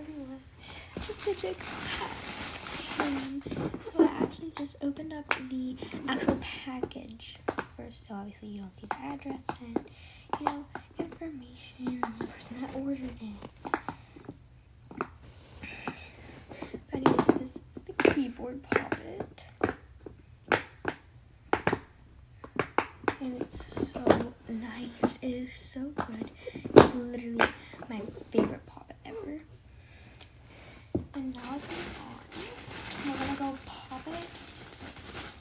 everyone. The fidget so I actually just opened up the actual package first, so obviously you don't see the address and, you know, information on the person that ordered it. But anyways, this is the keyboard poppet. And it's so nice. It is so good. It's literally my favorite poppet ever. And now I put it on. We're gonna go poppets first.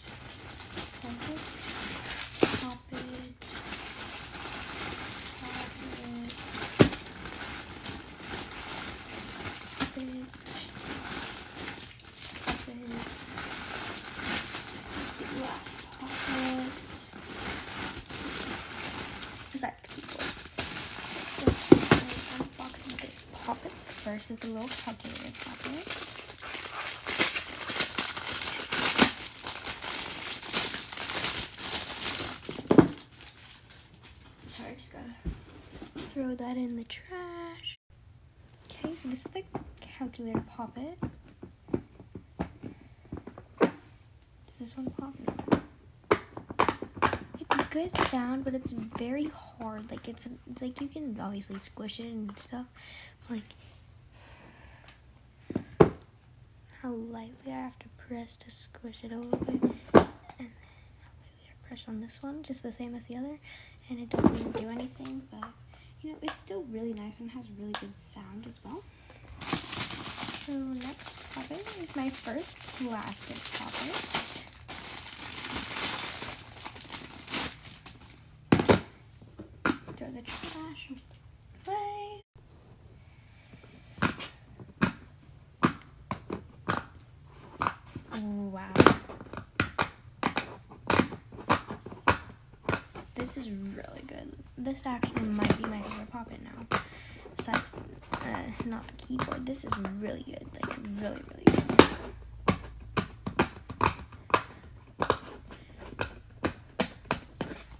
Center. Poppet. Poppet. Poppet. Poppets. The last poppet. Sorry, keyboard. So I'm unboxing this poppet first. It's a little calculator poppet. Sorry, just gotta throw that in the trash. Okay, so this is the calculator poppet. Does this one pop? No. It's a good sound, but it's very hard. Like it's like you can obviously squish it and stuff. Like how lightly I have to press to squish it a little bit, and how lightly I press on this one, just the same as the other, and it doesn't even do anything. But you know, it's still really nice and has really good sound as well. So next poppet is my first plastic poppet. Throw the trash away. Wow. This is really good. This actually might be my favorite poppet now. Besides, not the keyboard. This is really good. Like, really, really good.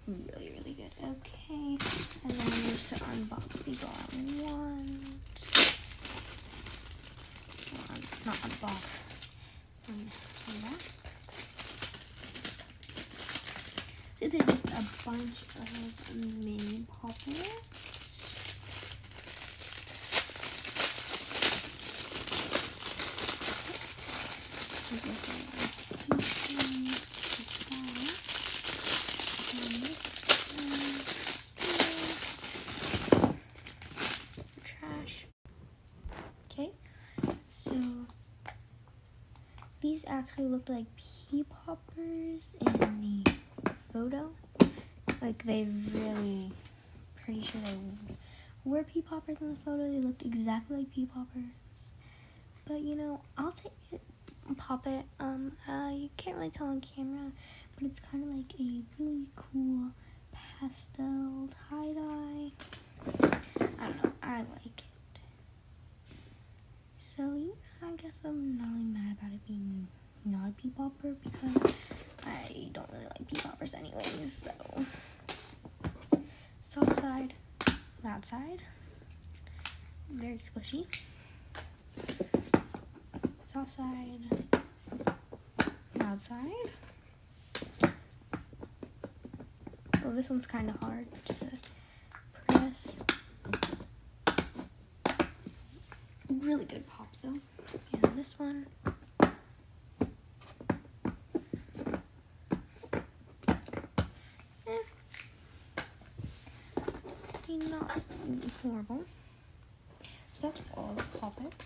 Really, really good. Okay. And then just to unbox these all at once. Not unbox. Unwrap. So there's just a bunch of mini poppets. Trash. Okay, so these actually look like pea poppers in the photo. Like they really, pretty sure they were pea poppers in the photo. They looked exactly like pea poppers. But you know, I'll take it. Pop it. You can't really tell on camera, but it's kind of like a really cool pastel tie-dye. I don't know. I like it. So yeah, I guess I'm not really mad about it being not a pea popper because I don't really like pea poppers anyways. So soft side, loud side, very squishy. Soft side, loud side. Oh, this one's kind of hard to press. Really good pop though. And this one. Not horrible. So that's all the poppets.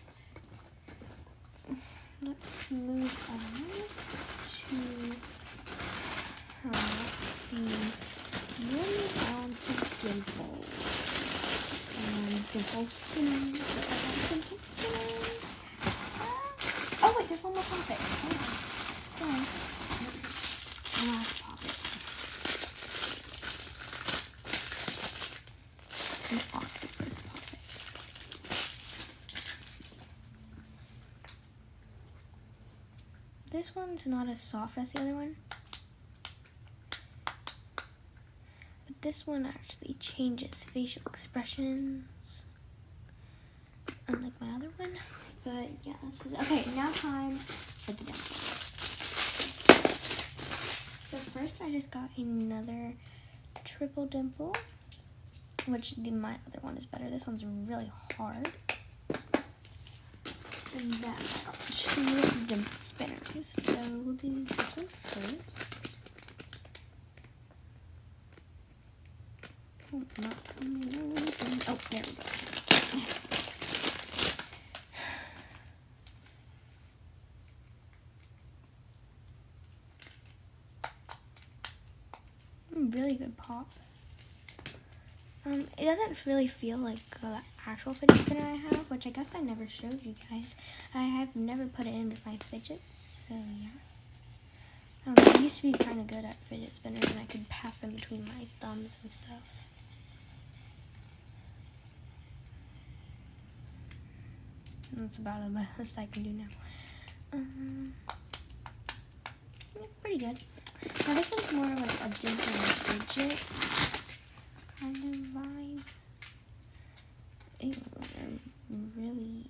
Let's move on to, let's see, we'll move on to Dimple. And Dimple spinning. Dimple spinning. Oh wait, there's one more poppet. Sorry. Last poppet. An octopus poppet. This one's not as soft as the other one. But this one actually changes facial expressions. Unlike my other one. yeah, this is okay. Now time for the dimple. So first, I just got another triple dimple, which my other one is better. This one's really hard. And then I got 2 dimple spinners. So we'll do this one first. Oh, not coming open. Oh, there we go. Really good pop. It doesn't really feel like the actual fidget spinner I have, which I guess I never showed you guys. I have never put it in with my fidgets, so yeah. I don't know, I used to be kind of good at fidget spinners, and I could pass them between my thumbs and stuff. That's about the best I can do now. Yeah, pretty good. Now this one's more like a dimple fidget kind of vibe. Ew, they're really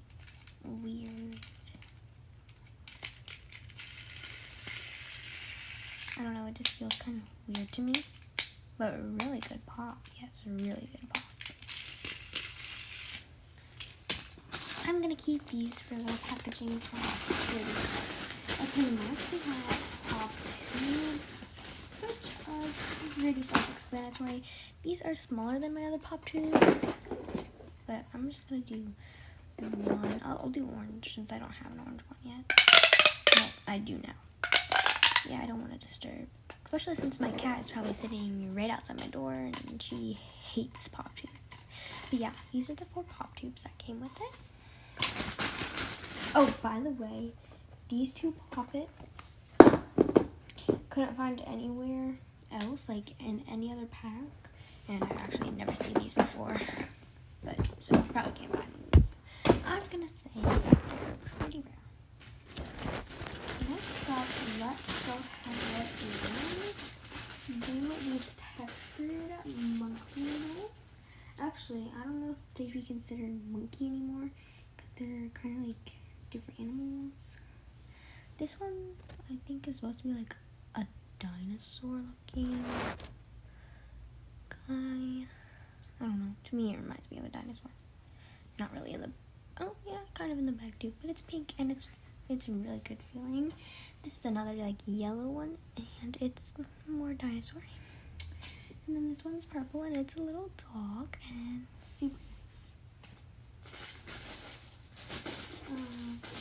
weird. I don't know, it just feels kind of weird to me. But really good pop. Yes, really good pop. I'm gonna keep these for little packaging. Okay, next we have pop tubes, which are really self-explanatory. These are smaller than my other pop tubes, but I'm just gonna do one. I'll do orange since I don't have an orange one yet. Well, I do now. Yeah, I don't want to disturb, especially since my cat is probably sitting right outside my door and she hates pop tubes. But yeah, these are the 4 pop tubes that came with it. Oh, by the way, these 2 poppets couldn't find anywhere else, like in any other pack, and I've actually never seen these before, but so I probably can't find these. I'm gonna say that they're pretty rare. Next up, let's go ahead and do these textured monkey noodles. Actually, I don't know if they'd be considered monkey anymore, because they're kind of like different animals. This one, I think, is supposed to be like a dinosaur looking guy. I don't know. To me, it reminds me of a dinosaur. Not really in the... Oh, yeah, kind of in the back too. But it's pink and it's really good feeling. This is another like yellow one, and it's more dinosaur. And then this one's purple, and it's a little dog, and super nice.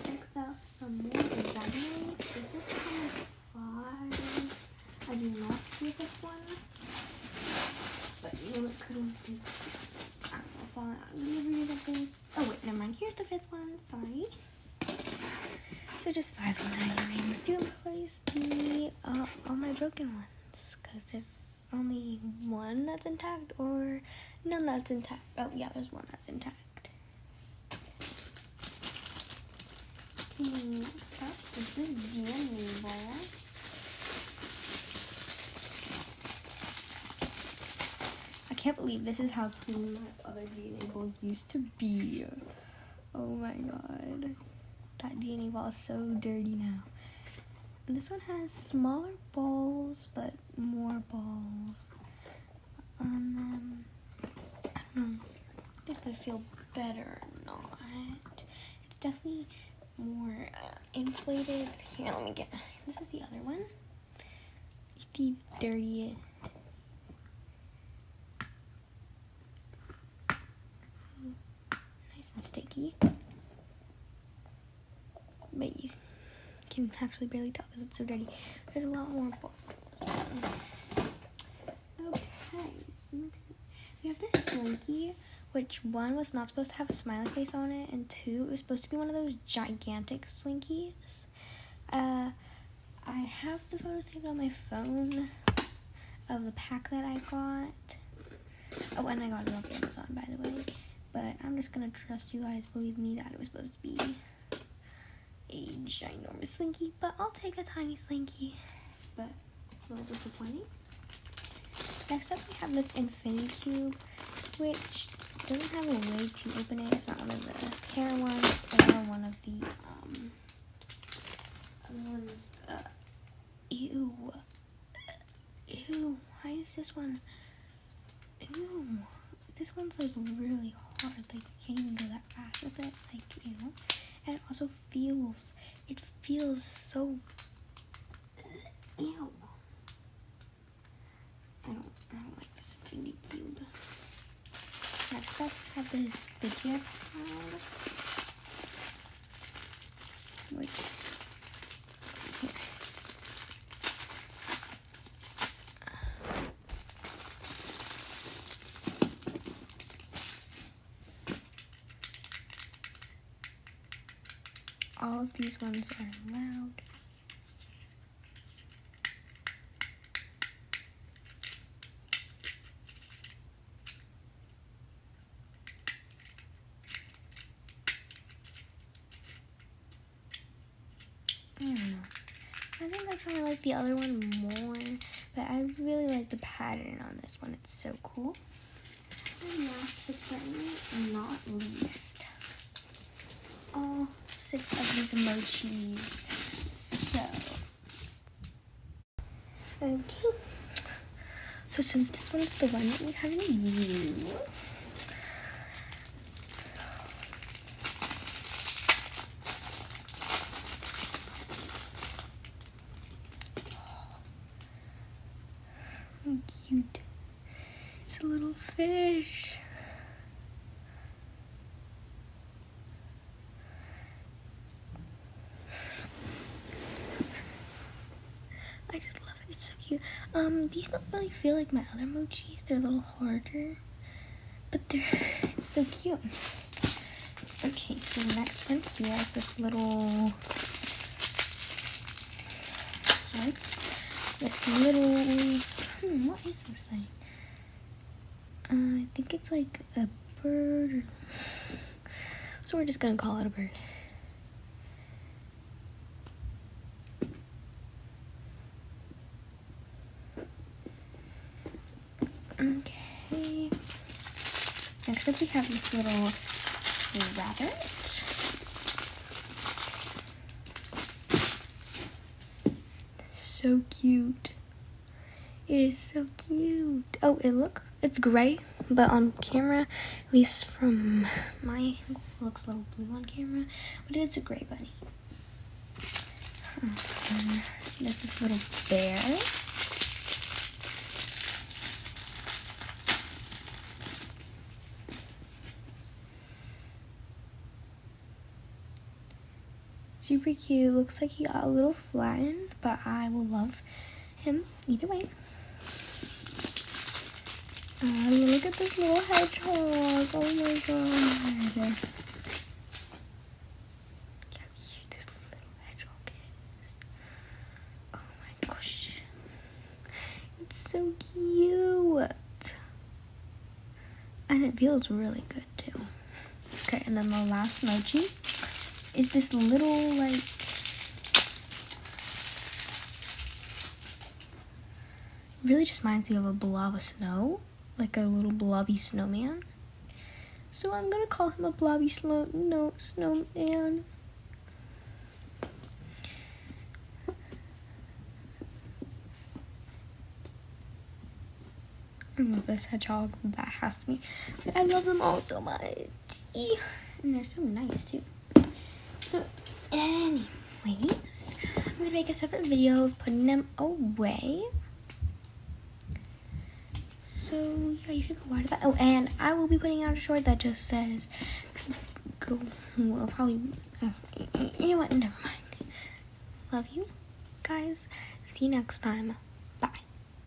Next up, some more examiners. This was kind of 5. I do not see this one, but you know it couldn't be. I don't know if I'll delivery of this. Oh wait, never mind. Here's the 5th one. Sorry. So just 5 designer rings to replace the all my broken ones, because there's only one that's intact or none that's intact. Oh yeah, there's one that's intact. Next up is the DNA ball. I can't believe this is how clean my other DNA ball used to be. Oh my god. That DNA ball is so dirty now. And this one has smaller balls, but more balls on them. I don't know if they feel better or not. It's definitely more inflated. Here, let me get... This is the other one. It's the dirtiest. Nice and sticky. But you can actually barely tell because it's so dirty. There's a lot more balls. Okay. We have this Slinky, which 1 was not supposed to have a smiley face on it, and 2, it was supposed to be one of those gigantic Slinkies. I have the photo saved on my phone of the pack that I got. Oh, and I got it off Amazon, by the way. But I'm just gonna trust you guys, believe me, that it was supposed to be a ginormous Slinky, but I'll take a tiny Slinky, but a little disappointing. Next up, we have this infinity cube, which doesn't have a way to open it. It's not one of the hair ones or one of the other ones. Ew. Ew. Why is this one? Ew. This one's like really hard. Like you can't even go that fast with it. Like, you know. And it also feels. It feels so. Ew. I don't like this Infinity Cube. Next up, I have this fidget pad. Which, here. All of these ones are loud. I don't know. I think I kind of like the other one more, but I really like the pattern on this one. It's so cool. And last but certainly not least, all 6 of these mochis. So, okay. So since this one's the one that we haven't used, cute. It's a little fish. I just love it. It's so cute. These don't really feel like my other mochis. They're a little harder, but it's so cute. Okay, so the next one here is this little. Sorry. This little. What is this thing? I think it's like a bird. So we're just gonna call it a bird. Okay. Next up we have this little rabbit. So cute. It is so cute. Oh, it's gray, but on camera, at least from my angle, it looks a little blue on camera, but it is a gray bunny. There's this little bear. Super cute. Looks like he got a little flattened, but I will love him either way. Look at this little hedgehog. Oh my god. Look how cute this little hedgehog is. Oh my gosh. It's so cute. And it feels really good too. Okay, and then the last mochi is this little, like, really just reminds me of a blob of snow, like a little blobby snowman. So I'm gonna call him a blobby snowman. I love this hedgehog. That has to be. I love them all so much. And they're so nice too. So, anyways, I'm gonna make a separate video of putting them away. So, yeah, you should go watch that. Oh, and I will be putting out a short that just says, go, well, probably, you know what, never mind. Love you, guys. See you next time.